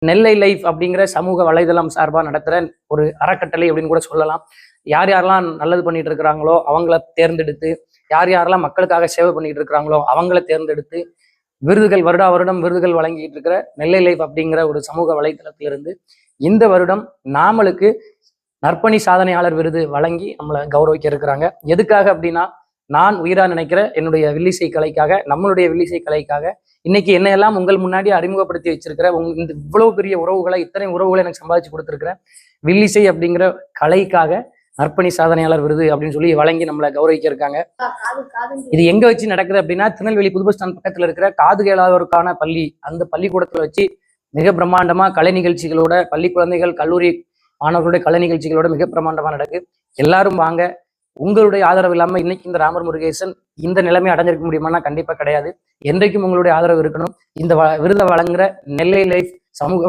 நெல்லை life அப்படிங்கிற சமூக வலைதளம் சார்பாக நடத்துகிற ஒரு அறக்கட்டளை அப்படின்னு கூட சொல்லலாம். யார் யாரெல்லாம் நல்லது பண்ணிட்டு இருக்கிறாங்களோ அவங்கள தேர்ந்தெடுத்து, யார் யாரெல்லாம் மக்களுக்காக சேவை பண்ணிட்டு இருக்கிறாங்களோ அவங்கள தேர்ந்தெடுத்து விருதுகள் வருடம் விருதுகள் வழங்கிட்டு இருக்கிற நெல்லை லைஃப் அப்படிங்கிற ஒரு சமூக வலைதளத்திலிருந்து இந்த வருடம் நாமளுக்கு நற்பணி சாதனையாளர் விருது வழங்கி நம்மளை கௌரவிக்க இருக்கிறாங்க. எதுக்காக அப்படின்னா, நான் உயிரா நினைக்கிற என்னுடைய வில்லிசை கலைக்காக, நம்மளுடைய வில்லிசை கலைக்காக இன்னைக்கு என்னையெல்லாம் உங்கள் முன்னாடி அறிமுகப்படுத்தி வச்சிருக்கிற இந்த இவ்வளவு பெரிய உறவுகளை, இத்தனை உறவுகளை எனக்கு சம்பாதிச்சு கொடுத்துருக்கிற வில்லிசை அப்படிங்கிற கலைக்காக நற்பணி சாதனையாளர் விருது அப்படின்னு சொல்லி வழங்கி நம்மளை கௌரவிக்க இருக்காங்க. இது எங்க வச்சு நடக்குது அப்படின்னா, திருநெல்வேலி புது பஸ் ஸ்டாண்ட் பக்கத்துல இருக்கிற காது கேளாதோருக்கான பள்ளி, அந்த பள்ளிக்கூடத்துல வச்சு மிக பிரம்மாண்டமா கலை நிகழ்ச்சிகளோட, பள்ளி குழந்தைகள் கல்லூரி மாணவர்களுடைய கலை நிகழ்ச்சிகளோட மிக பிரமாண்டமா நடக்கு. எல்லாரும் வாங்க. உங்களுடைய ஆதரவு இல்லாம இன்னைக்கு இந்த ராமர் முருகேசன் இந்த நிலைமை அடைஞ்சிருக்க முடியுமானா கண்டிப்பா கிடையாது. என்றைக்கும் உங்களுடைய ஆதரவு இருக்கணும். இந்த விருதை வழங்குற நெல்லை லைஃப் சமூக